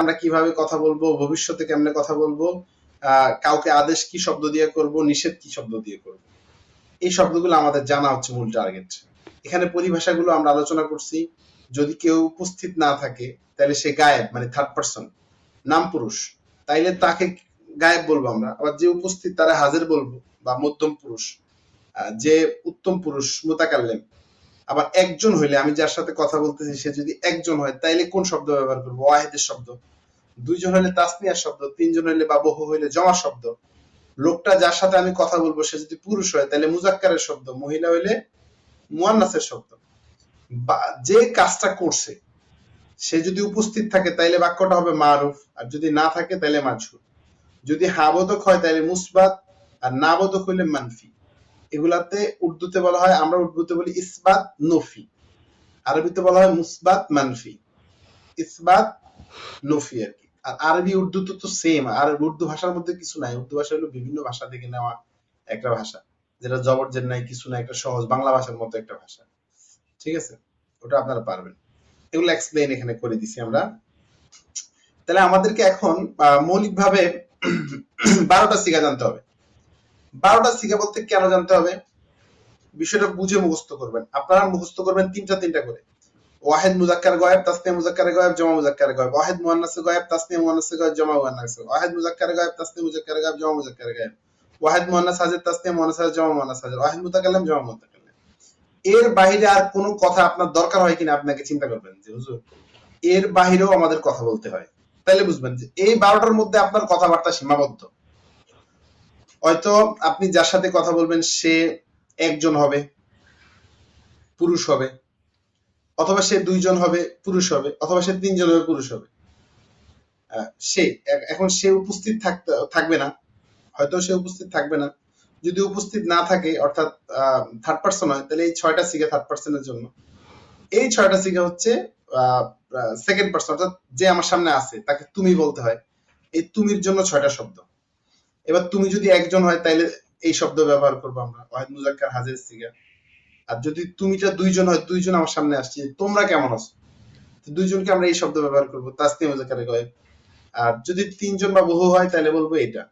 আমরা কিভাবে কথা বলবো, ভবিষ্যতে কেমনে কথা বলবো, কাউকে আদেশ কি শব্দ দিয়ে করব, নিষেধ কি শব্দ দিয়ে করব, এই শব্দগুলো আমাদের জানা হচ্ছে মূল টার্গেট। এখানে পরিভাষাগুলো আমরা আলোচনা করছি। যদি কেউ উপস্থিত না থাকে তাহলে সে গায়েব, মানে থার্ড পারসন, নাম পুরুষ, তাইলে তাকে গায়েব বলবো আমরা। আবার যে উপস্থিত তারা হাজির বলবো বা মধ্যম পুরুষ। যে উত্তম পুরুষ মুতাকাল্লিম। আবার একজন হইলে, আমি যার সাথে কথা বলতেছি সে যদি একজন হয় তাইলে কোন শব্দ ব্যবহার করবো? ওয়াহিদের শব্দ। দুইজন হইলে তাসনিয়ার শব্দ, তিনজন হইলে বা বহু হইলে জমার শব্দ। লোকটা যার সাথে আমি কথা বলবো সে যদি পুরুষ হয় তাহলে মুজাক্কারের শব্দ, মহিলা হইলে মুয়ান্নাসের শব্দ। বা যে কাজটা করছে সে যদি উপস্থিত থাকে তাইলে বাক্যটা হবে মারুফ, আর যদি না থাকে তাইলে মাজহুর। যদি হাবোধক হয় তাইলে মুসবাত, আর না বোধক হইলে মানফি। এগুলাতে উর্দুতে বলা হয়, আমরা উর্দুতে বলি ইসবাত নফি, আরবিতে বলা হয় মুসবাত মানফি, ইসবাত নফি আর কি। আর আরবি উর্দু তো সেম, আর উর্দু ভাষার মধ্যে কিছু নাই। উর্দু ভাষা হলো বিভিন্ন ভাষা থেকে নেওয়া একটা ভাষা, যেটা জবরজের নাই, কিছু নাই, একটা সহজ বাংলা ভাষার মতো একটা ভাষা। ঠিক আছে, ওটা আপনারা পারবেন। এগুলো এক্সপ্লেইন এখানে করে দিছি আমরা। তাহলে আমাদেরকে এখন মৌলিকভাবে 12টা সিগা জানতে হবে। 12টা সিগা বলতে কেন জানতে হবে বিষয়টা বুঝে মুখস্থ করবেন। আপনারা মুখস্থ করবেন তিনটা করে। ওয়াহিদ মুজাক্কার গায়েব, তাসনিয়া মুজাক্কার গায়েব, জমা মুজাক্কার গায়েব। ওয়াহিদ মুয়ান্নাস গায়েব, তাসনিয়া মুয়ান্নাস গায়েব, জমা মুয়ান্নাস গায়েব। ওয়াহিদ মুজাক্কার গায়েব, তাসনিয়া মুজাক্কার গায়েব, জমা মুজাক্কার গায়েব। ওয়াহিদ মুয়ান্নাস হাজির, তাসনিয়া মুয়ান্নাস হাজির, জমা মুয়ান্নাস হাজির। ওয়াহিদ মুতাকাল্লিম, জমা মুতাকাল্লিম। এর বাইরে আর কোনো কথা আপনার দরকার হয় কিনা আপনাকে চিন্তা করবেন যে হুজুর এর বাহিরেও আমাদের কথা বলতে হয়। তাহলে বুঝবেন যে এই 12টার মধ্যে আপনার কথাবার্তা সীমাবদ্ধ। হয়তো আপনি যার সাথে কথা বলবেন সে একজন হবে, পুরুষ হবে, অথবা সে দুইজন হবে, পুরুষ হবে, অথবা সে তিনজন হবে, পুরুষ হবে। সে এখন সে উপস্থিত থাকবে না, হয়তো সে উপস্থিত থাকবে না। যদি উপস্থিত না থাকে অর্থাৎ থার্ড পার্সন হয় তাহলে এই 6টা সিগা থার্ড পার্সনের জন্য। এই 6টা সিগা হচ্ছে সেকেন্ড পার্সন, অর্থাৎ যে আমার সামনে আছে তাকে তুমি বলতে হয়। এই তুমির জন্য 6টা শব্দ। এবার তুমি যদি একজন হয় তাইলে এই শব্দ ব্যবহার করবো আমরা, ওয়াহিদ মুজাক্কার হাজির সিগা। আর যদি তুমিটা দুইজন হয়, দুইজন আমার সামনে আসছে, তোমরা কেমন আছো, দুইজনকে আমরা এই শব্দ ব্যবহার করবো, তাসনিয়া মুজাক্কারে গায়েব। আর যদি তিনজন বা বহু হয় তাহলে বলবো এটা।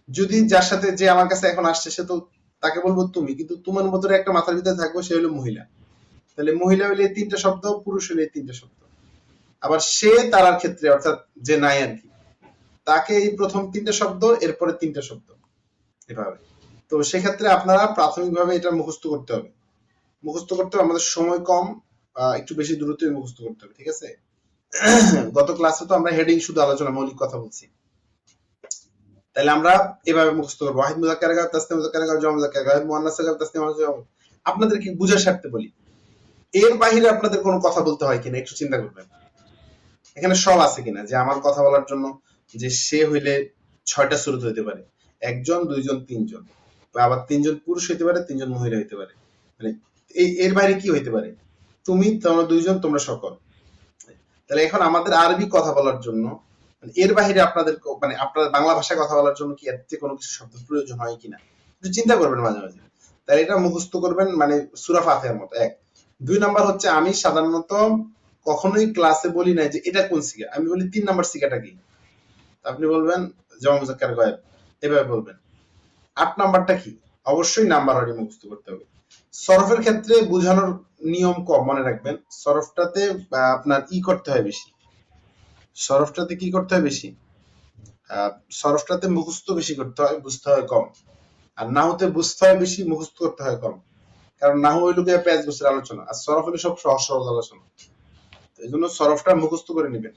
যদি যার সাথে যে আমার কাছে এখন আসছে সে তো, তাকে বলবো তুমি, কিন্তু তোমার মতো একটা মাথার ভিতরে থাকবো সে হলো মহিলা, তাহলে মহিলা হইলে 3টা শব্দ, পুরুষ হইলে 3টা শব্দ। আবার সে তারার ক্ষেত্রে অর্থাৎ যে নাই আর কি, তাকে এই প্রথম 3টা শব্দ, এরপরে 3টা শব্দ, এভাবে। তো সেক্ষেত্রে আপনারা প্রাথমিকভাবে এটা মুখস্থ করতে হবে। মুখস্থ করতে হবে, আমাদের সময় কম, একটু বেশি দ্রুতই মুখস্থ করতে হবে। ঠিক আছে, গত ক্লাসে তো আমরা হেডিং শুধু আলোচনা, মৌলিক কথা বলছি। তাহলে আমরা এভাবে মুখস্থ করবো, ওয়াহিদ মুজাক্কার গায়েব, তাসনিয়া মুজাক্কার গায়েব, জমা মুজাক্কার গায়েব, মুয়ান্নাস গায়েব, তাসনিয়া মুয়ান্নাস গায়েব। আপনাদেরকে বুঝার স্বার্থে বলি, এর বাহিরে আপনাদের কোনো কথা বলতে হয় কিনা একটু চিন্তা করবেন। এখানে সব আছে কিনা, যে আমার কথা বলার জন্য যে সে হইলে 6টা সুরত হইতে পারে, একজন, দুইজন, তিনজন, আবার তিনজন পুরুষ হইতে পারে, তিনজন মহিলা হইতে পারে। মানে এর বাইরে কি হইতে পারে? তুমি, তোমরা দুইজন, তোমরা সকল। তাহলে এখন আমাদের আরবি কথা বলার জন্য এর বাহিরে আপনাদের, মানে আপনার বাংলা ভাষায় কথা বলার জন্য কি এর থেকে কোনো কিছু শব্দ প্রয়োজন হয় কিনা একটু চিন্তা করবেন মাঝে মাঝে। তাই এটা মুখস্থ করবেন, মানে সূরা ফাতিহার মতো। এক। 2 নাম্বার হচ্ছে, আমি সাধারণত কখনোই ক্লাসে বলি না যে এটা কোন সিগা, আমি বলি 3 নাম্বার সিগাটা কি। আপনি বলবেন জমা মুজাক্কার গায়েব, এভাবে বলবেন। 8 নাম্বারটা কি, অবশ্যই নাম্বার ওয়ারি মুখস্থ করতে হবে। সরফের ক্ষেত্রে বোঝানোর নিয়ম কম, মনে রাখবেন। সরফটাতে আপনার করতে হয় বেশি, সরফটাতে কি করতে হয় বেশি, সরফটাতে মুখস্থ বেশি করতে হয়, বুঝতে হয় কম। আর নাহুতে বুঝতে হয় বেশি, মুখস্থ করতে হয় কম। কারণ নাহু হইল গিয়ে পেঁয়াজ গোছের আলোচনা, আর সরফ হইলে সব সহজ সহজ আলোচনা। এই জন্য সরফটা মুখস্থ করে নেবেন।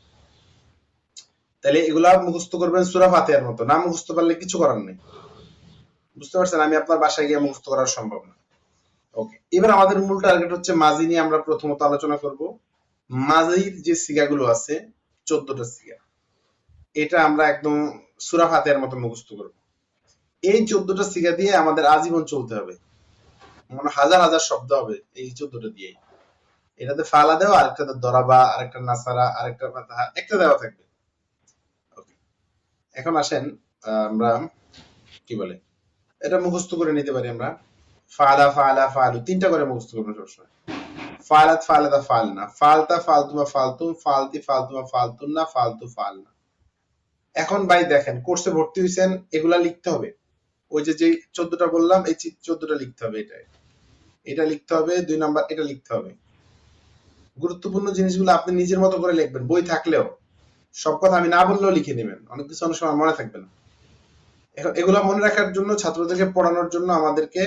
তাহলে এগুলা মুখস্থ করবেন সূরা ফাতিহার মতো, না মুখস্থ পারলে কিছু করার নেই। বুঝতে পারছেন, আমি আপনার বাসায় গিয়ে মুখস্থ করা সম্ভব না। ওকে, এবার আমাদের মূল টার্গেট হচ্ছে মাজি নিয়ে আমরা প্রথমত আলোচনা করব। মাজির যে সিগাগুলো আছে, 14টা সিগা, এটা আমরা একদম সূরা ফাতিহার মতো মুখস্থ করব। এই 14টা সিগা দিয়ে আমাদের আজীবন চলতে হবে, মানে হাজার হাজার শব্দ হবে এই 14টা দিয়ে। এটাতে ফালা দেওয়া, আরেকটাতে দরাবা, আরেকটা নাসারা, আরেকটা ফাতাহা, একটা দেওয়া থাকবে। এখন আসেন, আমরা কি বলে এটা মুখস্থ করে নিতে পারি আমরা। ফালা, ফালা, ফালু, 3টা করে মুখস্থ করবো সবসময়। ফালাত ফালাতা ফালনা, ফালতা ফালতুমা ফালতুম, ফালতি ফালতুমা ফালতুন না, ফালতু ফালনা। এখন ভাই দেখেন কোর্সে ভর্তি হয়েছেন, এগুলা লিখতে হবে। ওই যে যে 14টা বললাম, এই 14টা লিখতে হবে। এটা লিখতে হবে, 2 নাম্বার এটা লিখতে হবে। গুরুত্বপূর্ণ জিনিসগুলো আপনি নিজের মতো করে লিখবেন, বই থাকলেও। সব কথা আমি না বললেও লিখে নেবেন, অনেক কিছু অনেক সময় মনে থাকবে না। এখন এগুলা মনে রাখার জন্য, ছাত্রদেরকে পড়ানোর জন্য আমাদেরকে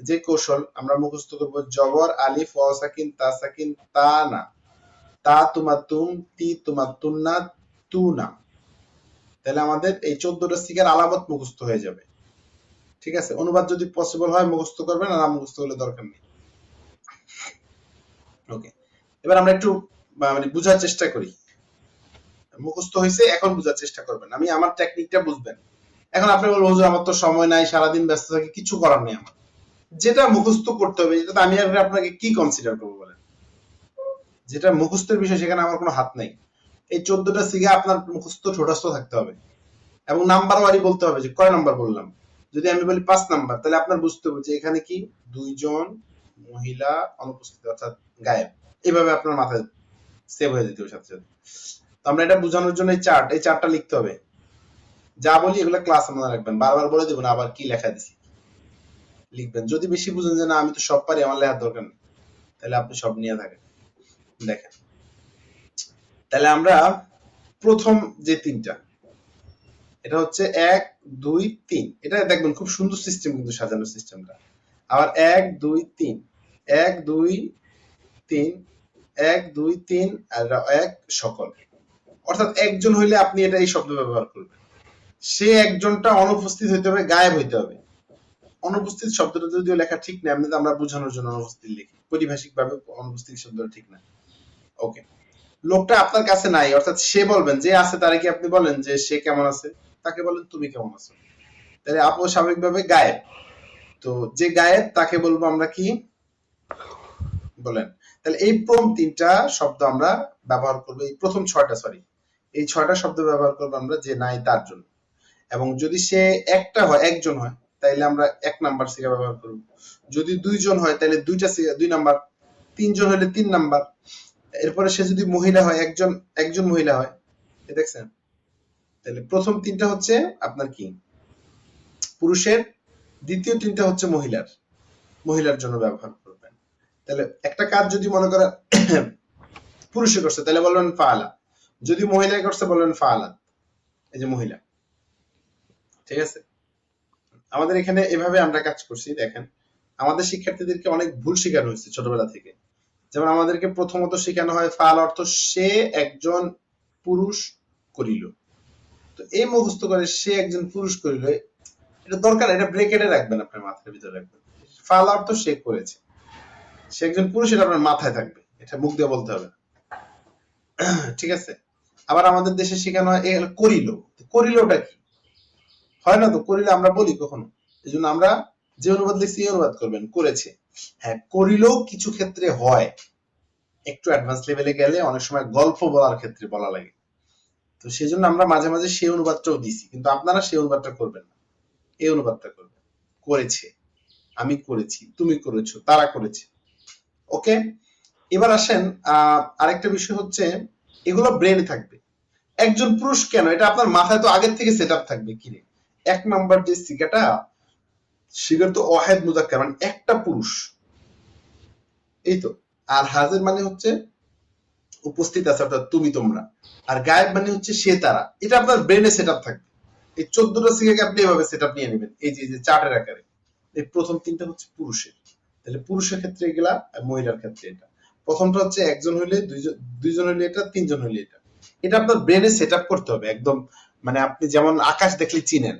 যে কৌশল, আমরা মুখস্থ করবো জবর, আলিফ, ওয়াও সাকিন, তা সাকিন, তা না, তা তোমার তুম, তি তোমার তুন না, তু না। তাহলে আমাদের এই 14টা সিগার আলামত মুখস্থ হয়ে যাবে। ঠিক আছে, অনুবাদ যদি পসিবল হয় মুখস্থ করবেন, আর না মুখস্থ হলে দরকার নেই। ওকে, এবার আমরা একটু মানে বুঝার চেষ্টা করি। মুখস্থ হয়েছে, এখন বুঝার চেষ্টা করবেন, আমি আমার টেকনিকটা বুঝবেন। এখন আপনি বলবো হুজুর আমার তো সময় নাই, সারাদিন ব্যস্ত থাকি, কিছু করার নেই আমার। যেটা মুখস্থ করতে হবে, যেটা আমি আপনাকে কি কনসিডার করবো বলেন? যেটা মুখস্থের বিষয় সেখানে আমার কোনো হাত নাই। এই 14টা সিগা আপনার মুখস্থ ঠোঁটস্থ থাকতে হবে, এবং নাম্বার ওয়ারি বলতে হবে যে কয় নাম্বার বললাম। যদি আমি বলি 5 নাম্বার, তাহলে আপনার বুঝতে হবে যে এখানে কি 2 জন মহিলা অনুপস্থিত, অর্থাৎ গায়েব। এইভাবে আপনার মাথায় সেভ হয়ে যেতে হবে সাথে সাথে। তো আমরা এটা বোঝানোর জন্য এই চার্টটা লিখতে হবে। যা বলি এগুলো ক্লাসে মনে রাখবেন, বারবার বলে দেবেন আবার কি লেখা দিছি, লিখবেন। যদি বেশি বুঝেন যে না আমি তো সব পারি, আমার লেখার দরকার নেই, তাহলে আপনি সব নিয়ে থাকেন। দেখেন, তাহলে আমরা প্রথম যে 3টা, এটা হচ্ছে 1 2 3, এটা দেখবেন খুব সুন্দর সিস্টেম কিন্তু সাজানো সিস্টেমটা। আবার 1 2 3, 1 2 3, 1 2 3 আর 1 সকল। অর্থাৎ একজন হইলে আপনি এটা এই শব্দ ব্যবহার করবেন। সে একজনটা অনুপস্থিত হইতে হবে, গায়েব হইতে হবে। অনুপস্থিত শব্দটা যদিও লেখা ঠিক না, এমনিতে আমরা বোঝানোর জন্য অনুপস্থিত লিখি, পারিভাষিক ভাবে অনুপস্থিত শব্দটা ঠিক না। ওকে, লোকটা আপনার কাছে নাই, অর্থাৎ সে বলবেন, যে আছে তারে কি আপনি বলেন যে সে কেমন আছে, তাকে বলেন তুমি কেমন আছো। তাহলে আপু স্বাভাবিকভাবে গায়েব, তো যে গায়েব তাকে বলবো আমরা কি বলেন। তাহলে এই প্রথম 3টা শব্দ আমরা ব্যবহার করবো, এই প্রথম 6টা, সরি, এই 6টা শব্দ ব্যবহার করবো আমরা যে নাই তার জন্য। এবং যদি সে একটা হয়, একজন হয়, তাইলে আমরা 1 নাম্বার সিগা ব্যবহার করব। যদি 2 জন হয় তাহলে 2টা সিগা 2 নাম্বার, 3 জন হলে 3 নাম্বার। এরপরে সে যদি মহিলা হয়, একজন মহিলা হয়, দেখছেন? তাহলে প্রথম 3টা হচ্ছে আপনার কি পুরুষের, দ্বিতীয় 3টা হচ্ছে মহিলার জন্য ব্যবহার করবেন। তাহলে একটা কাজ যদি মনে করেন পুরুষে করছে, তাহলে বলবেন ফাআলা। যদি মহিলায় করছে বলবেন ফাআলাত। এই যে মহিলা, ঠিক আছে? আমাদের এখানে এভাবে আমরা কাজ করছি। দেখেন, আমাদের শিক্ষার্থীদেরকে অনেক ভুল শেখানো হয়েছে ছোটবেলা থেকে। যেমন আমাদেরকে প্রথমত শেখানো হয় ফাল অর্থ সে একজন পুরুষ করিল। তো এই মুখস্থ করে সে একজন পুরুষ করিল, এটা দরকার, এটা ব্রেকেটে রাখবেন, আপনার মাথার ভিতরে রাখবেন। ফাল অর্থ সে করেছে, সে একজন পুরুষ, এটা আপনার মাথায় থাকবে, এটা মুখ দিয়ে বলতে হবে। ঠিক আছে? আবার আমাদের দেশে শেখানো হয় করিল। করিলটা কি হয় না, তো করিলে আমরা বলি কখনো, এই জন্য আমরা যে অনুবাদ লিখছি এই অনুবাদ করবেন, করেছে। হ্যাঁ, করিলেও কিছু ক্ষেত্রে হয়, একটু অ্যাডভান্স লেভেলে গেলে অনেক সময় গল্প বলার ক্ষেত্রে বলা লাগে। তো সেই জন্য আমরা মাঝে মাঝে সেই অনুবাদটাও দিছি, কিন্তু আপনারা সেই অনুবাদটা করবেন না, এই অনুবাদটা করবেন। করেছে, আমি করেছি, তুমি করেছো, তারা করেছে। ওকে, এবার আসেন আরেকটা বিষয় হচ্ছে, এগুলো ব্রেনে থাকবে। একজন পুরুষ কেন, এটা আপনার মাথায় তো আগের থেকে সেট আপ থাকবে। কিরে, 1 নাম্বার যে সিগাটা, সিগার তো ওয়াহেদ মুজাক্কার, মানে একটা পুরুষ, এই তো। আর হাজির মানে হচ্ছে উপস্থিত আছে, অর্থাৎ তুমি তোমরা। আর গায়েব মানে হচ্ছে সে তারা। এটা আপনার ব্রেনে সেট আপ থাকবে। এই 14টা সিগাকে আপনি এভাবে সেট আপ নিয়ে নেবেন, এই যে চার্টের আকারে। এই প্রথম 3টা হচ্ছে পুরুষের, তাহলে পুরুষের ক্ষেত্রে এগুলা, মহিলার ক্ষেত্রে এটা। প্রথমটা হচ্ছে একজন হইলে, দুইজন হইলে এটা, 3 জন হইলে এটা। এটা আপনার ব্রেনে সেট আপ করতে হবে একদম। মানে আপনি যেমন আকাশ দেখলে চিনেন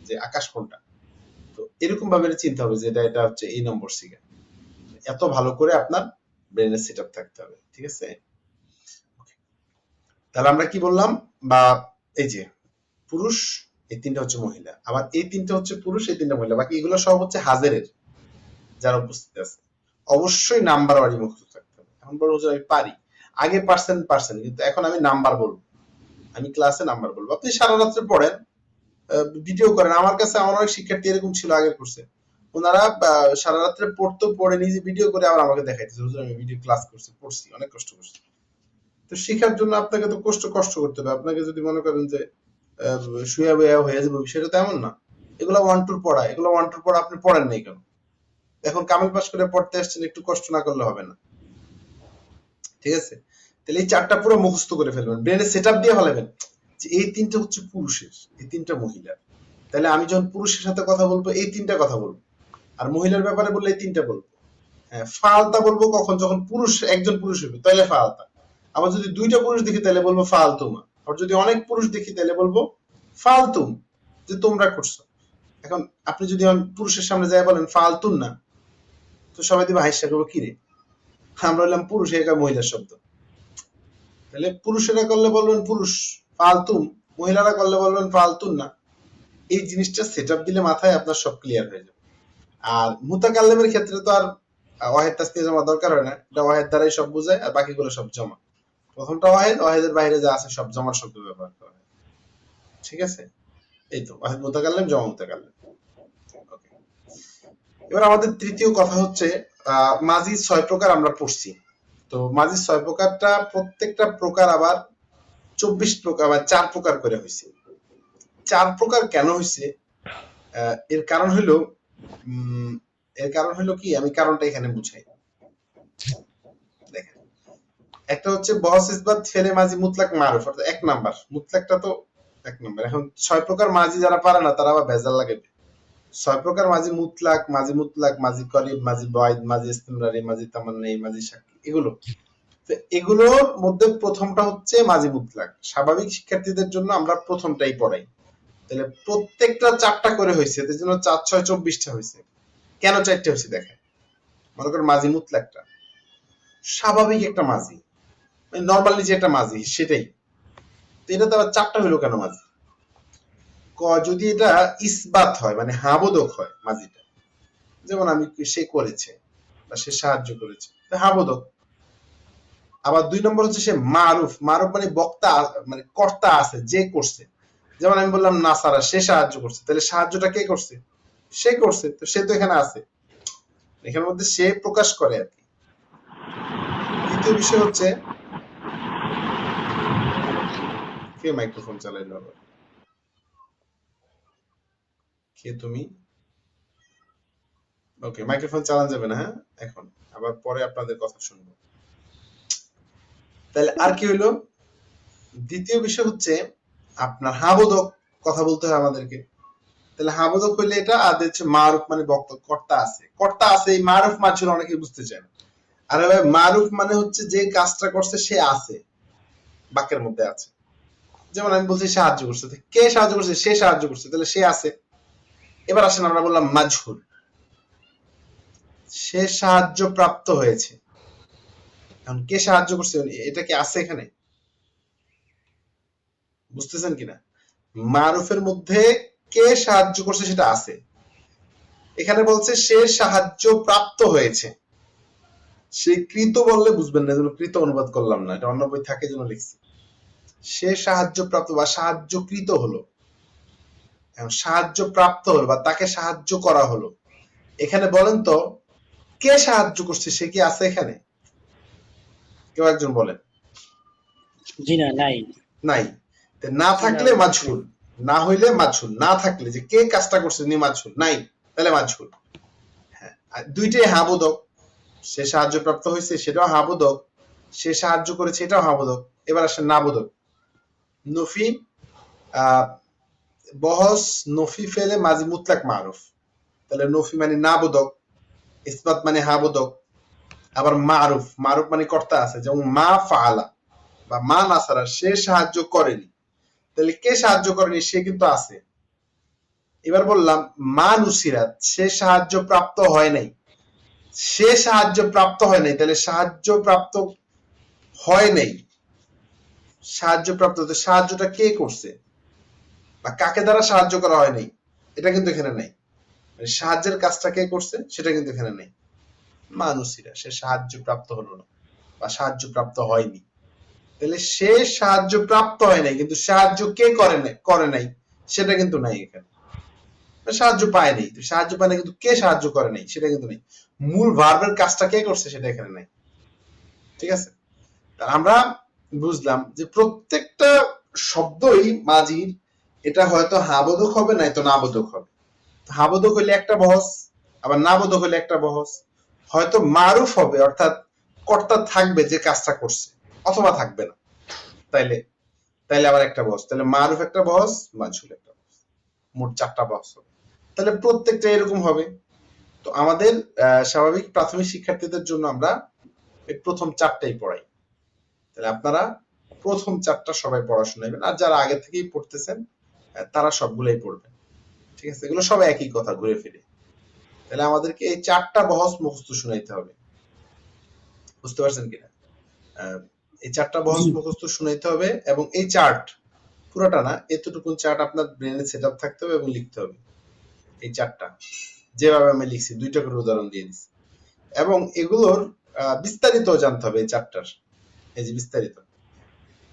যে আকাশ কোনটা, তো এরকম ভাবে চিনতে হবে যে এটা হচ্ছে এই নম্বর সিগা। এত ভালো করে আপনার ব্রেনে সেট আপ থাকতে হবে, ঠিক আছে? তাহলে আমরা কি বললাম, বা এই যে পুরুষ, এই 3টা হচ্ছে মহিলা, আবার এই 3টা হচ্ছে পুরুষ, এই 3টা মহিলা, বাকি এগুলো সব হচ্ছে হাজেরের, যারা উপস্থিত আছে। অবশ্যই নাম্বার ওয়ারি মুখস্থ থাকতে হবে। এখন বলবো যে আমি পারি, আগে পারছেন, কিন্তু এখন আমি নাম্বার বলবো, আমি ক্লাসে নাম্বার বলবো। আপনি সারা রাত্রে পড়েন, ভিডিও করেন। আমার কাছে আমার অনেক শিক্ষার্থী এরকম ছিল আগের কোর্সে, ওনারা সারা রাত্রে পড়তো, পড়ে নিজে ভিডিও করে আবার আমাকে দেখাইতেছে, হুজুর আমি ভিডিও ক্লাস করছি, পড়ছি, অনেক কষ্ট করছি। তো শেখার জন্য আপনাকে তো কষ্ট করতে হবে। আপনাকে যদি মনে করেন যে শুয়ে বয়া হয়ে যাবে, সেটা তো এমন না। এগুলো ওয়ান টুর পড়া, এগুলো ওয়ান টুর পড়া আপনি পড়েন নাই কেন? এখন কামিল পাস করে পড়তে আসছেন, একটু কষ্ট না করলে হবে না। ঠিক আছে? তাহলে এই চারটা পুরো মুখস্থ করে ফেলবেন, ব্রেনে সেট আপ দিয়ে ফেলাবেন যে এই তিনটা হচ্ছে পুরুষের, এই তিনটা মহিলার। তাহলে আমি যখন পুরুষের সাথে কথা বলবো এই তিনটা কথা বলবো, আর মহিলার ব্যাপারে বললে এই তিনটা বলবো। হ্যাঁ, ফালতা বলবো কখন? যখন পুরুষ, একজন পুরুষ হবে তাহলে ফালতা। আবার যদি দুইটা পুরুষ দেখি তাহলে বলবো ফালতুমা। আর যদি অনেক পুরুষ দেখি তাহলে বলবো ফালতুম, যে তোমরা করছো। এখন আপনি যদি পুরুষের সামনে যায় বলেন ফালতুন না, তো সবাই দিবে হাইসা করবো কিরে, আমরা হইলাম পুরুষ, একা মহিলার শব্দ। তাহলে পুরুষেরা করলে বলবেন পুরুষ ফালতুম, মহিলারা করলে বলবেন ফালতুন না। এই জিনিসটা সেট আপ দিলে মাথায় আপনার সব ক্লিয়ার হয়ে যাবে। আর মুতাকাল্লিমের ক্ষেত্রে তো আর ওয়াহেদ তাসনিয়া জমা দরকার হয় না, এটা ওয়াহেদ দ্বারাই সব বোঝায়, আর বাকিগুলো সব জমা। প্রথমটা ওয়াহেদ, ওয়াহেদের বাইরে যা আছে সব জমার শব্দ ব্যবহার করা হয়। ঠিক আছে? এই তো ওয়াহেদ মুতাকাল্লিম, জমা মুতাকাল্লিম। ওকে, এবার আমাদের তৃতীয় কথা হচ্ছে মাজি 6 প্রকার আমরা পড়ছি। তো মাজি 6 প্রকারটা প্রত্যেকটা প্রকার আবার 24 প্রকার বা 4 প্রকার করে হয়েছে। 4 প্রকার কেন হয়েছে? এর কারণ হইলো কি, আমি কারণটা এখানে বুঝাই। দেখেন, একটা হচ্ছে বহস ইসবাত ফেলে মাজি মুতলাক মারুফ, অর্থাৎ 1 নাম্বার মুতলাকটা তো 1 নাম্বার। এখন 6 প্রকার মাজি যারা পারে না তারা আবার ভেজাল লাগাবে। 6 প্রকার মাজি মুতলাক, মাজি করিব, মাজি বায়দ, মাজি ইস্তিমরারি, মাজি তামান্নাই, মাজি সাকি, এগুলো। তো এগুলোর মধ্যে প্রথমটা হচ্ছে মাজি মুতলাক। স্বাভাবিক শিক্ষার্থীদের জন্য আমরা প্রথমটাই পড়াই। তাহলে প্রত্যেকটা 4টা করে হয়েছে, এর জন্য 4 6 24টা হয়েছে। কেন 4টা হয়েছে দেখেন। মনে করেন মাজি মুতলাকটা স্বাভাবিক একটা মাজি, নর্মালি যে একটা মাজি সেটাই, তো এটা তো আবার 4টা হইলো কেন মাজি? যদি এটা ইসবাত হয়, মানে হাবোদক হয় মাজিটা, যেমন আমি সে করেছে বা সে সাহায্য করেছে, হাবোদক। আবার 2 নম্বর হচ্ছে সে মারুফ, মারুফ মানে বক্তা, মানে কর্তা আছে, যে করছে। যেমন আমি বললাম নাসারা, সে সাহায্য করছে, তাহলে সাহায্যটা কে করছে? সে করছে, তো সে তো এখানে আছে, এখানের মধ্যে সে প্রকাশ করে আর কি। দ্বিতীয় বিষয় হচ্ছে, কে মাইক্রোফোন চালাইলো আবার? কে তুমি? ওকে, মাইক্রোফোন চালানো যাবে না, হ্যাঁ এখন, আবার পরে আপনাদের কথা শুনবো। তাহলে আর কি হইলো? দ্বিতীয় বিষয় হচ্ছে আপনার হাবোদক, কথা বলতে হয় আমাদেরকে। তাহলে হাবোদক হইলে এটা, আর হচ্ছে মারুফ মানে বক্তা, কর্তা আছে, কর্তা আছে। এই মারুফ মাঝে অনেকে বুঝতে চায় না। আর মারুফ মানে হচ্ছে যে কাজটা করছে সে আছে, বাক্যের মধ্যে আছে। যেমন আমি বলছি সাহায্য করছে, কে সাহায্য করছে? সে সাহায্য করছে, তাহলে সে আছে। এবার আসেন আমরা বললাম মাজহুর, সে সাহায্য প্রাপ্ত হয়েছে। এখন কে সাহায্য করছে, এটা কি আছে এখানে? বুঝতেছেন কিনা? মারুফের মধ্যে কে সাহায্য করছে সেটা আছে। এখানে বলছে সে সাহায্য প্রাপ্ত হয়েছে। সে কৃত বললে বুঝবেন না, কৃত অনুবাদ করলাম না, এটা অন্য বই থাকে জন্য লিখছি। সে সাহায্য প্রাপ্ত বা সাহায্যকৃত হলো, সাহায্য প্রাপ্ত হলো বা তাকে সাহায্য করা হলো। এখানে বলেন তো কে সাহায্য করছে, সে কি আছে এখানে? কেউ একজন বলেন। জি না, নাই। নাই। না থাকলে মাজহুল, না হইলে মাজহুল, না থাকলে যে কে কাজটা করছে নি মাজহুল, নাই, তাহলে মাজহুল। হ্যাঁ, দুইটাই হাবোদক। সে সাহায্য প্রাপ্ত হয়েছে সেটাও হাবোদক, সে সাহায্য করেছে এটাও হাবোদক। এবার আসে নাবোদক। নফি, বহস নফি ফেলে মাজি মুতলাক মারুফ, তাহলে নফি মানে নাবোদক, ইসবাত মানে হাবোদক। আবার মারুফ, মারুফ মানে কর্তা আছে, যেমন মা ফাআলা বা মা নাসারা, সে সাহায্য করেনি, তাহলে কে সাহায্য করেনি? সে কিন্তু আছে। এবার বললাম মা নুসিরাত, সে সাহায্য প্রাপ্ত হয় নাই, সে সাহায্য প্রাপ্ত হয় নাই, তাহলে সাহায্য প্রাপ্ত হয় নাই, সাহায্য প্রাপ্ত, সাহায্যটা কে করছে বা কাকে দ্বারা সাহায্য করা হয় নাই, এটা কিন্তু এখানে নেই। সাহায্যের কাজটা কে করছে সেটা কিন্তু এখানে নেই। মানুষিরা, সে সাহায্য প্রাপ্ত হলো না বা সাহায্য প্রাপ্ত হয়নি, তাহলে সে সাহায্য প্রাপ্ত হয় নাই, কিন্তু সাহায্য কে করে নাই সেটা কিন্তু নাই এখানে। সাহায্য পায় নাই, সাহায্য পায় না কিন্তু কে সাহায্য করে নাই সেটা কিন্তু নেই, মূল ভার্বের কাজটা কে করছে সেটা এখানে নাই। ঠিক আছে, আমরা বুঝলাম যে প্রত্যেকটা শব্দই মাজির, এটা হয়তো হাবোধক হবে নয়তো নাবোধক হবে। হাবোধক হইলে একটা বহস, আবার নাবোধক হইলে একটা বহস। হয়তো মারুফ হবে অর্থাৎ কর্তা থাকবে যে কাজটা করছে, অথবা থাকবে না, তাইলে তাইলে আবার একটা বহস, তাহলে মারুফ একটা বহস, মাজহুল একটা বহস, মোট 4টা বহস হবে। তাহলে প্রত্যেকটা এরকম হবে। তো আমাদের স্বাভাবিক প্রাথমিক শিক্ষার্থীদের জন্য আমরা এই প্রথম 4টাই পড়াই। তাহলে আপনারা প্রথম 4টা সবাই পড়াশোনা নেবেন, আর যারা আগে থেকেই পড়তেছেন তারা সবগুলাই পড়বেন। ঠিক আছে, এগুলো সব একই কথা ঘুরে ফিরে। তাহলে আমাদেরকে এই 4টা বহস মুখস্থ শুনাইতে হবে, বুঝতে পারছেন কিনা? এই 4টা বহস জি মুখস্থ শুনাইতে হবে, এবং এই চার্ট পুরোটা না, এতটুকুন চার্ট আপনার ব্রেনে সেট আপ থাকতে হবে এবং লিখতে হবে। এই 4টা যেভাবে আমি লিখছি, 2টা করে উদাহরণ দিয়ে দিচ্ছি, এবং এগুলোর বিস্তারিত জানতে হবে এই 4টার। এই যে বিস্তারিত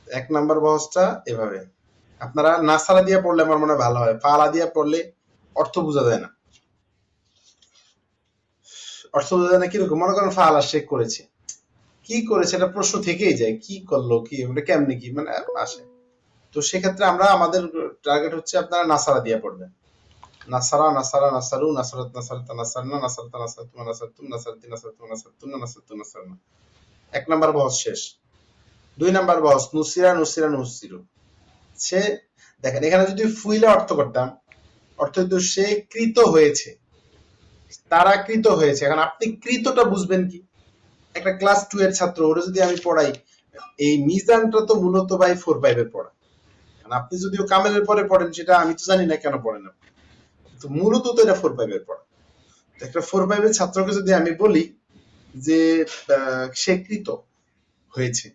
1 নাম্বার বহসটা এভাবে, আপনারা নাসারা দিয়ে পড়লে আমার মনে হয় ভালো হয়, ফালা দিয়ে পড়লে অর্থ বোঝা যায় না। অর্থ বোঝা যায় না কিরকম, মনে করেন ফালা শেখ করেছে, কি করেছে এটা প্রশ্ন থেকেই যায়, কি করলো, কি ওটা কেমনে, কি মানে আসে। তো সেক্ষেত্রে আমরা আমাদের টার্গেট হচ্ছে আপনারা নাসারা দিয়ে পড়বেন। নাসারা, নাসারা, নাসারু, নাসারাত, নাসারাতা, নাসারনা, নাসারাতা, নাসারাতুমা, নাসারাতুম, নাসারাতি, নাসারাতুমা, নাসারাতুন্না, নাসারাতু, নাসারনা। 1 নাম্বার বহস শেষ। 2 নাম্বার বহস নুসিরা, নুসিরা, নুসিরু। সে, দেখেন এখানে যদি ফুইলে অর্থ করতাম, অর্থ হইতো সে কৃত হয়েছে, তারা কৃত হয়েছে। এখন আপনি কৃতটা বুঝবেন কি? একটা ক্লাস 2 এর ছাত্র, ওরা যদি আমি পড়াই, এই মিজানটা তো মূলত ভাই 4-5 এর পড়া। আপনি যদিও কামেলের পরে পড়েন, সেটা আমি তো জানি না কেন পড়েন আপনি, তো মূলত তো এটা 4-5 এর পড়া। একটা 4-5 এর ছাত্রকে যদি আমি বলি যে সে কৃত হয়েছে,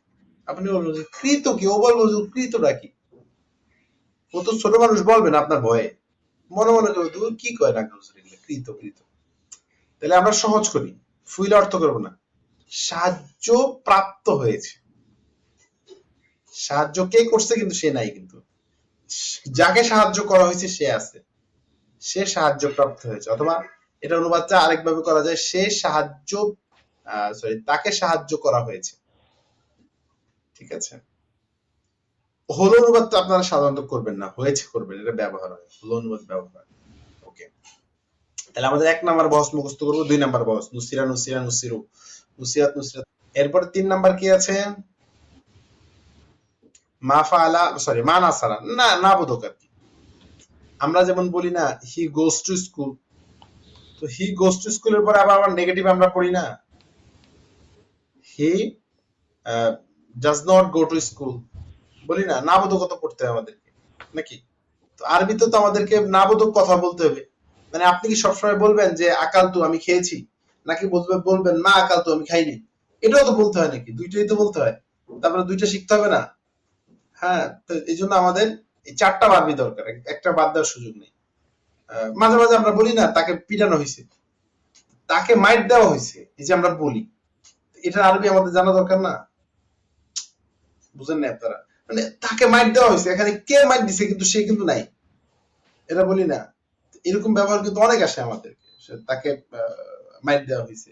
আপনি বলবেন যে কৃত কি, ও বলবো যে কৃতটা কি, ও তো ছোট মানুষ বলবে না আপনার ভয়ে, মনে মনে করবে তুমি কি কয় না কৃত কৃত। তাহলে আমরা সহজ করি, ফুইলে অর্থ করবো না, সাহায্য প্রাপ্ত হয়েছে। সাহায্য কে করছে কিন্তু সে নাই, কিন্তু যাকে সাহায্য করা হয়েছে সে আছে, সে সাহায্য প্রাপ্ত হয়েছে। অথবা এটা অনুবাদটা আরেকভাবে করা যায়, সে সাহায্য, সরি, তাকে সাহায্য করা হয়েছে। ঠিক আছে, হলো অনুবাদ তো আপনারা সাধারণত করবেন না, হয়েছে করবেন, এটা ব্যবহার হয়, হলো অনুবাদ ব্যবহার হয়। ওকে, তাহলে আমাদের 1 নাম্বার বহস মুখস্থ করবো। 2 নাম্বার বহস নুসিরা, নুসিরা, নুসিরু, নুসিরাত, নুসিরাত। এরপরে 3 নাম্বার কি আছে? মা ফাআলা, সরি, মা নাসারা, না না বোধক আর কি। আমরা যেমন বলি না হি গোস টু স্কুল, তো হি গোস টু স্কুলের পরে আবার নেগেটিভ আমরা পড়ি না, he does not go to school, বলি না, না বোধক কথা পড়তে হয় আমাদেরকে নাকি? তো আরবিতে তো আমাদেরকে না বোধক কথা বলতে হবে। মানে আপনি কি সবসময় বলবেন যে আকাল তু, আমি খেয়েছি, নাকি বলবেন মা আকাল তু, আমি খাইনি? এটাও তো বলতে হয় নাকি? দুইটাই তো বলতে হয়, তারপরে দুইটা শিখতে হবে না? হ্যাঁ, তো এই জন্য আমাদের এই 4টা বারবি দরকার, একটা বাদ দেওয়ার সুযোগ নেই। মাঝে মাঝে আমরা বলি না তাকে পিটানো হয়েছে, তাকে মাইট দেওয়া হয়েছে, এই যে আমরা বলি, এটা আরবি আমাদের জানা দরকার না? বুঝেন না আপনারা? মানে তাকে মাইট দেওয়া হয়েছে, এখানে কে মাইট দিছে কিন্তু সে কিন্তু নাই, এটা বলি না? এরকম ব্যবহার কিন্তু অনেক আসে আমাদের, তাকে মাইট দেওয়া হয়েছে,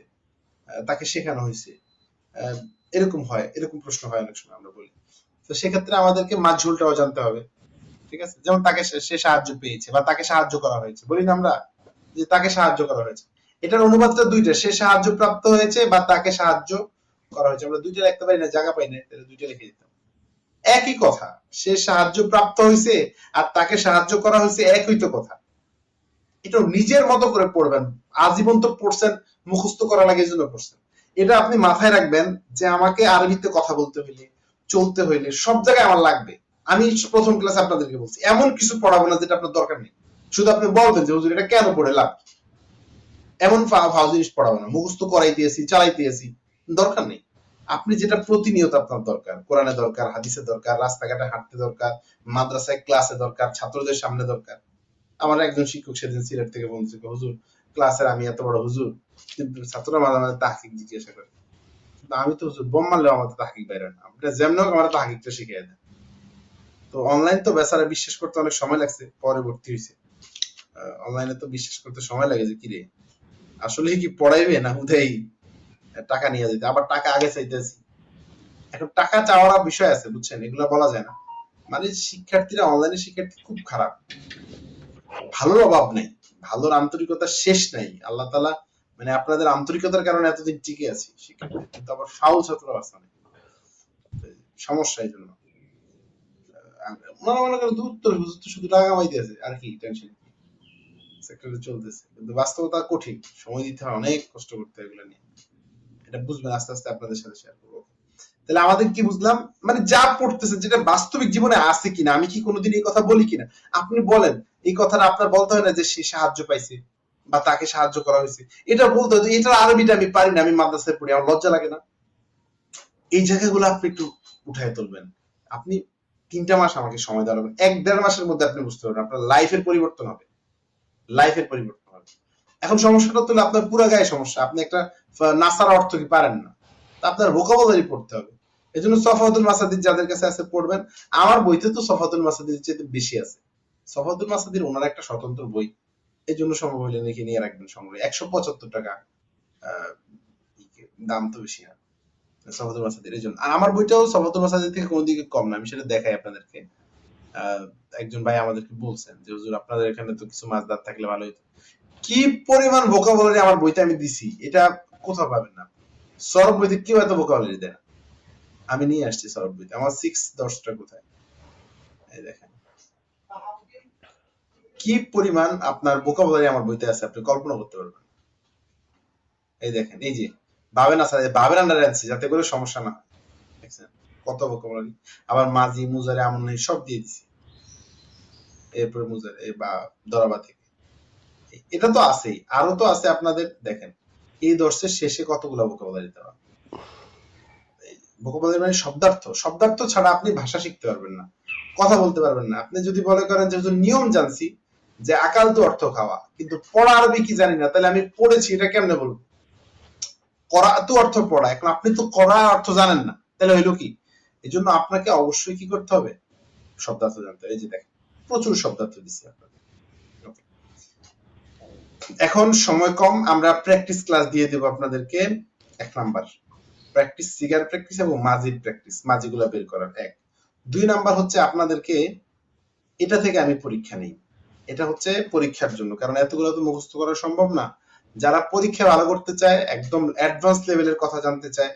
তাকে শেখানো হয়েছে, এরকম হয়, এরকম প্রশ্ন হয় অনেক সময়, আমরা বলি। তো সেক্ষেত্রে আমাদেরকে মাঝঝুলটাও জানতে হবে। ঠিক আছে, যেমন তাকে সে সাহায্য পেয়েছে বা তাকে সাহায্য করা হয়েছে, বলি না আমরা যে তাকে সাহায্য করা হয়েছে। এটার অনুবাদটা দুইটা, সে সাহায্য প্রাপ্ত হয়েছে বা তাকে সাহায্য করা হয়েছে। আমরা দুইটা লিখতে পারি না, জায়গা পাই না, তাহলে দুইটা লিখে দিতাম। একই কথা, সে সাহায্য প্রাপ্ত হয়েছে আর তাকে সাহায্য করা হয়েছে, একই তো কথা। এটা নিজের মতো করে পড়বেন, আজীবন তো পড়ছেন, মুখস্থ করা লাগে এই জন্য পড়ছেন। এটা আপনি মাথায় রাখবেন যে আমাকে আরবিতে কথা বলতে হইলে, চলতে হইলে সব জায়গায় আমার লাগবে। আমি প্রথম ক্লাসে আপনাদেরকে বলছি, এমন কিছু পড়াবো না যেটা আপনার দরকার নেই, শুধু আপনি বলবেন যে হুজুর এটা কেন পড়ে লাভ, এমন ফাও জিনিস পড়াবো না, মুখস্থ করাই দিয়েছি, চালাই দিয়েছি, দরকার নেই। আপনি যেটা প্রতিনিয়ত আপনার দরকার, কোরআনে দরকার, হাদিসে দরকার, রাস্তাঘাটে হাঁটতে দরকার, মাদ্রাসায় ক্লাসে দরকার, ছাত্রদের সামনে দরকার। আমার একজন শিক্ষক সেদিন সিলেট থেকে বলছে, হুজুর ক্লাসের আমি এত বড় হুজুর, কিন্তু ছাত্ররা মাঝে মাঝে তাহকিক জিজ্ঞাসা করে, আমি তো হুজুর বোম মারলেও আমার তো তাহকিক বাইরে না, আপনি যেমন হোক আমার তাহকিকটা শিখিয়ে দেন। তো অনলাইন তো বেচারা বিশ্বাস করতে অনেক সময় লাগছে, পরে ভর্তি হয়েছে। অনলাইনে তো বিশ্বাস করতে সময় লাগে যে কিরে আসলে কি পড়াইবে না হুদাই টাকা নিয়ে যেতে, আবার টাকা আগে চাইতেছি। এখন টাকা চাওয়ার বিষয় আছে বুঝছেন, এগুলো বলা যায় না। মানে শিক্ষার্থীরা, অনলাইনে শিক্ষার্থী খুব খারাপ। ভালোর অভাব নেই, ভালোর আন্তরিকতার শেষ নাই। আল্লাহ তাআলা মানে আপনাদের আন্তরিকতার কারণে এতদিন টিকে আছি শিক্ষার্থী, কিন্তু আবার ফাউল ছাত্র আছে অনেক। সমস্যা এই জন্য ওনারা মনে করেন দূর তো হুজুর তো শুধু টাকা কামাইতেছে আর কি, টেনশন সেক্টরে চলতেছে, কিন্তু বাস্তবতা কঠিন, সময় দিতে হয়, অনেক কষ্ট করতে হয় এগুলো নিয়ে। এটা বুঝবেন আস্তে আস্তে, আপনাদের সাথে শেয়ার করবো। তাহলে আমাদের কি বুঝলাম, মানে যা পড়তেছে যেটা বাস্তবিক জীবনে আছে কিনা, আমি কি কোনোদিন এই কথা বলি কিনা, আপনি বলেন। এই কথাটা আপনার বলতে হয় না যে সে সাহায্য পাইছে বা তাকে সাহায্য করা হয়েছে, এটা বলতে হয়। এটার আরবিটা আমি পারি না, আমি মাদ্রাসায় পড়ি, আমার লজ্জা লাগে না? এই জায়গাগুলো আপনি একটু উঠায় তুলবেন। আপনি 3টা মাস আমাকে সময় দেওয়া লাগবে, 1-1.5 মাসের মধ্যে আপনি বুঝতে পারবেন আপনার লাইফের পরিবর্তন হবে, লাইফের পরিবর্তন হবে। এখন সমস্যাটা হলো আপনার পুরা গায়ে সমস্যা, আপনি একটা নাসার অর্থ কি পারেন না, তা আপনার ভোকাবুলারি পড়তে হবে। এই জন্য সফাতুল মাসাদির যাদের কাছে আছে পড়বেন। আমার বইতে তো সফাতুল মাসাদির চেয়ে বেশি আছে। সফাতুল মাসাদির ওনার একটা স্বতন্ত্র বই, এই জন্য সম্ভব হইলে লিখে নিয়ে রাখবেন সংগ্রহে। 175 টাকা দাম, তো বেশি না সফাতুল মাসাদির, এই জন্য। আর আমার বইটাও সফাতুল মাসাদির থেকে কোনো দিকে কম না, আমি সেটা দেখাই আপনাদেরকে। আহ, একজন ভাই আমাদেরকে বলছেন যে হুজুর আপনাদের এখানে তো কিছু মাছদার থাকলে ভালো হতো। কি পরিমাণ ভোকাবুলারি আমার বইতে আমি দিছি, এটা কোথাও পাবেন না। সরব বইতে কেউ এত ভোকাবুলারি দেয় না। আমি নিয়ে আসছি সরব বইতে, আমার 6-10টা কোথায়, এই দেখেন কি পরিমাণ আপনার ভোকাবুলারি আমার বইতে আছে, আপনি কল্পনা করতে পারবেন। এই দেখেন, এই যে ভাবেন আছে, ভাবের আন্ডারে আনছি যাতে করে সমস্যা না হয়। দেখছেন কত ভোকাবুলারি। আবার মাঝি মুজারে আমন সব দিয়ে দিছি, এরপরে মুজারে বা দরাবা থেকে। এটা তো আছেই, আরো তো আছে আপনাদের। দেখেন এই দর্শের শেষে কতগুলো ভোকাবুলারি দেওয়া। ভোকাবুলারি মানে শব্দার্থ, শব্দার্থ ছাড়া আপনি ভাষা শিখতে পারবেন না, কথা বলতে পারবেন না। আপনি যদি মনে করেন যে নিয়ম জানছি, যে আকাল তো অর্থ খাওয়া, কিন্তু পড়া আরবি কি জানি না, তাহলে আমি পড়েছি এটা কেমনে বলবো? করা তো অর্থ পড়া, এখন আপনি তো করা অর্থ জানেন না, তাহলে হইলো কি? এই জন্য আপনাকে অবশ্যই কি করতে হবে, শব্দার্থ জানতে হবে। এই যে দেখেন প্রচুর শব্দার্থ দিচ্ছি আপনাকে। এখন সময় কম, আমরা প্র্যাকটিস ক্লাস দিয়ে দেবো আপনাদেরকে। 1 নাম্বার প্র্যাকটিস, সিগার প্র্যাকটিস এবং মাজির প্র্যাকটিস, মাজিগুলা বের করার 2 নাম্বার হচ্ছে আপনাদেরকে, এটা থেকে আমি পরীক্ষা নেই, এটা হচ্ছে পরীক্ষার জন্য, কারণ এতগুলো তো মুখস্থ করা সম্ভব না। যারা পরীক্ষা ভালো করতে চায়, একদম অ্যাডভান্স লেভেলের কথা জানতে চায়,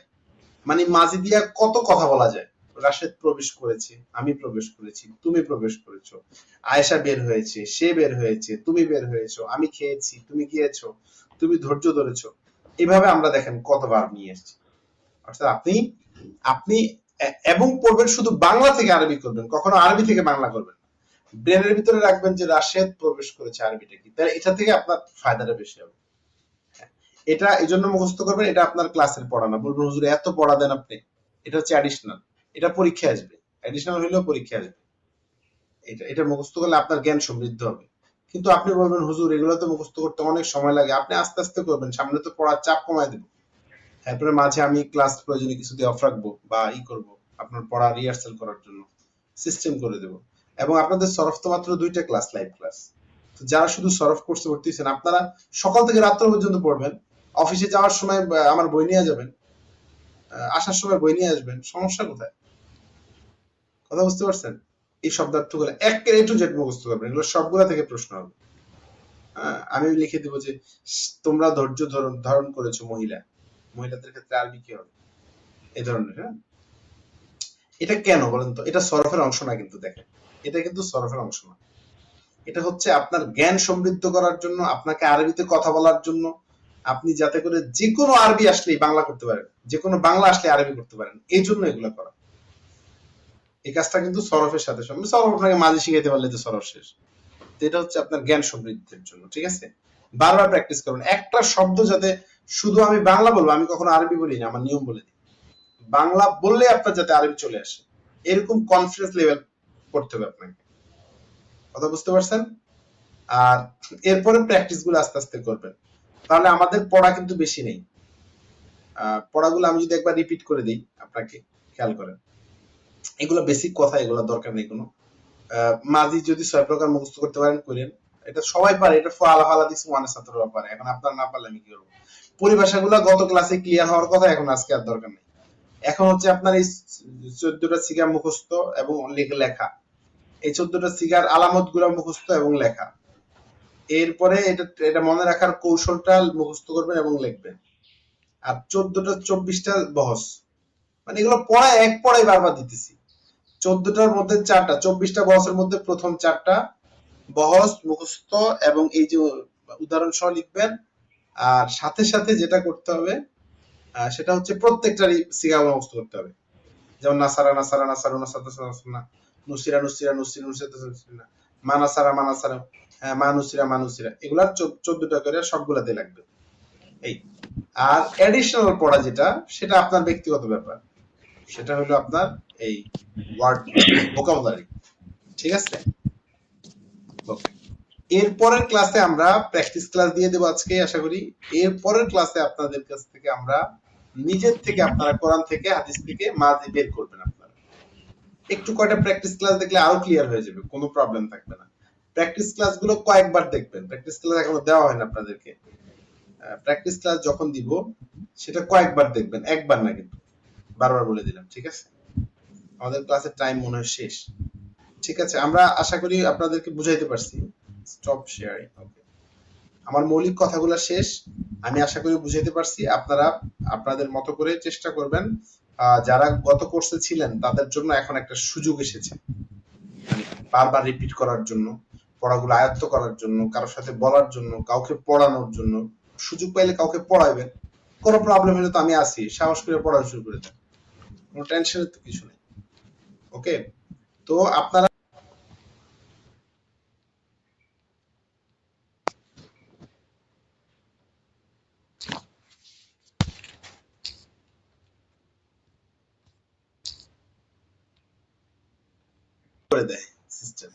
মানে মাঝি দিয়া কত কথা বলা যায়। রাশেদ প্রবেশ করেছে, আমি প্রবেশ করেছি, তুমি প্রবেশ করেছো, আয়েশা বের হয়েছে, সে বের হয়েছে, তুমি বের হয়েছো, আমি খেয়েছি, তুমি গিয়েছো, তুমি ধৈর্য ধরেছো। এভাবে আমরা দেখেন কতবার নিয়ে এসেছি। অর্থাৎ আপনি আপনি এবং পড়বেন শুধু বাংলা থেকে আরবি করবেন, কখনো আরবি থেকে বাংলা করবেন। ব্রেনের ভিতরে রাখবেন যে রাশেদ প্রবেশ করেছে, আরবিটা কি, তাহলে এটা থেকে আপনার ফায়দাটা বেশি হবে। এটা এই জন্য মুখস্থ করবেন, এটা আপনার ক্লাসের পড়া না। বলবেন হুজুর এত পড়া দেন আপনি, এটা হচ্ছে অ্যাডিশনাল, এটা পরীক্ষা আসবে, অ্যাডিশনাল হইলেও পরীক্ষা আসবে। এটা এটা মুখস্থ করলে আপনার জ্ঞান সমৃদ্ধ হবে। কিন্তু আপনি বলবেন হুজুর এগুলো তো মুখস্থ করতে অনেক সময় লাগে, আপনি আস্তে আস্তে করবেন, সামনে তো পড়ার চাপ কমায় দেবো। তারপরে মাঝে আমি ক্লাস প্রয়োজনে কিছু দিয়ে অফ রাখবো বা করবো, আপনার পড়া রিহার্সাল করার জন্য সিস্টেম করে দেবো। এবং আপনাদের সরফ তো মাত্র 2টা ক্লাস, লাইভ ক্লাস। তো যারা শুধু সরফ কোর্সে ভর্তি হয়েছেন, আপনারা সকাল থেকে রাত্র পর্যন্ত পড়বেন, অফিসে যাওয়ার সময় আমার বই নিয়ে যাবেন, আসার সময় বই নিয়ে আসবেন, সমস্যা কোথায়? কথা বুঝতে পারছেন? এই শব্দার্থগুলো একের A to Z মুখস্থ করবেন, এগুলো সবগুলা থেকে প্রশ্ন হবে। আমি লিখে দিব যে তোমরা ধৈর্য ধারণ করেছো মহিলা, মহিলাদের ক্ষেত্রে আরবি কি হবে, এই ধরনের। হ্যাঁ, এটা কেন বলেন তো? এটা সরফের অংশ না, কিন্তু দেখেন এটা কিন্তু সরফের অংশ না। এটা হচ্ছে আপনার জ্ঞান সমৃদ্ধ করার জন্য, আপনাকে আরবিতে কথা বলার জন্য, আপনি যাতে করে যে কোনো আরবি আসলেই বাংলা করতে পারেন, যে কোনো বাংলা আসলে আরবি করতে পারেন, এই জন্য এগুলো করা। এই কাজটা কিন্তু সরফের সাথে সম্পর্ক। সরফ আপনাকে মাঝে শিখাইতে পারলে তো সরফ শেষ। তো এটা হচ্ছে আপনার জ্ঞান সমৃদ্ধির জন্য, ঠিক আছে? বারবার প্র্যাকটিস করবেন, একটা শব্দ যাতে, শুধু আমি বাংলা বলবো, আমি কখনো আরবি বলি না, আমার নিয়ম বলে দিই, বাংলা বললে আপনার যাতে আরবি চলে আসে, এরকম কনফিডেন্স লেভেল করতে হবে আপনাকে। কথা বুঝতে পারছেন? আর এরপরে প্র্যাকটিস গুলো আস্তে আস্তে করবেন। তাহলে আমাদের পড়া কিন্তু বেশি নেই, পড়াগুলো আমি যদি একবার রিপিট করে দিই আপনাকে, খেয়াল করেন, এগুলো বেসিক কথা, এগুলো দরকার নেই কোনো। মাঝি যদি 6 প্রকার মুখস্থ করতে পারেন করেন, এটা সবাই পারে, এটা ফালা ফালা দিস ওয়ানের ছাত্ররা পারে, এখন আপনারা না পারলে আমি কি করবো? পরিভাষাগুলো গত ক্লাসে ক্লিয়ার হওয়ার কথা, এখন আজকে আর দরকার নেই। এখন হচ্ছে আপনার এই 14টা সিগা মুখস্থ এবং লেখা, এই 14টা সিগার আলামত গুলা মুখস্থ এবং লেখা। এরপরে এটা এটা মনে রাখার কৌশলটা মুখস্থ করবেন এবং লিখবেন। আর 14টা 24টা বহস, মানে এগুলো পড়ায় এক পড়াই বারবার দিতেছি। 14টার মধ্যে 4টা, 24টা বহসের মধ্যে প্রথম 4টা বহস মুখস্থ এবং এই যে উদাহরণ সহ লিখবেন। আর সাথে সাথে যেটা করতে হবে সেটা হচ্ছে প্রত্যেকটারই সিগা মুখস্থ করতে হবে। যেমন নাসারা নাসারা নাসারু নাসাতা নাসানা, নুসিরা নুসিরা নুসিরা নুসিরা নুসিরা, মানাসারা মানাসারা, মানুসিরা মানুসিরা, এগুলা 14টা করে সবগুলাতে লাগবে। এই আর এডিশনাল পড়া যেটা, সেটা আপনার ব্যক্তিগত ব্যাপার, সেটা হলো আপনার এই ওয়ার্ড ভোকাবুলারি। ঠিক আছে? ওকে, এর পরের ক্লাসে আমরা প্র্যাকটিস ক্লাস দিয়ে দেবো আজকে আশা করি। এর পরের ক্লাসে আপনাদের কাছ থেকে আমরা নিজের থেকে, আপনারা কোরআন থেকে হাদিস থেকে মাজি বের করবেন। আপনারা একটু কয়টা প্র্যাকটিস ক্লাস দেখলে আরো ক্লিয়ার হয়ে যাবে, কোনো প্রবলেম থাকবে না। প্র্যাকটিস ক্লাসগুলো কয়েকবার দেখবেন, প্র্যাকটিস ক্লাস এখনো দেওয়া হয় না আপনাদেরকে। প্র্যাকটিস ক্লাস যখন দিব সেটা কয়েকবার দেখবেন, একবার না কিন্তু, বারবার বলে দিলাম। ঠিক আছে? আমাদের ক্লাসের টাইম মনে হয় শেষ। ঠিক আছে, আমরা আশা করি আপনাদেরকে বুঝাইতে পারছি। Stop sharing. ওকে, আমার মৌলিক কথাগুলো শেষ, আমি আশা করি বুঝাইতে পারছি। আপনারা আপনাদের মতো করে চেষ্টা করবেন। যারা গত কোর্সে ছিলেন তাদের জন্য এখন একটা সুযোগ এসেছে, মানে বারবার রিপিট করার জন্য, পড়াগুলো আয়ত্ত করার জন্য, কারোর সাথে বলার জন্য, কাউকে পড়ানোর জন্য। সুযোগ পাইলে কাউকে পড়াইবেন, কোনো প্রবলেম হলে তো আমি আছি, সাহস করে পড়া শুরু করে দেন, কোনো টেনশনের তো কিছু নেই। ওকে, তো আপনারা করে দেয় সিস্টেম।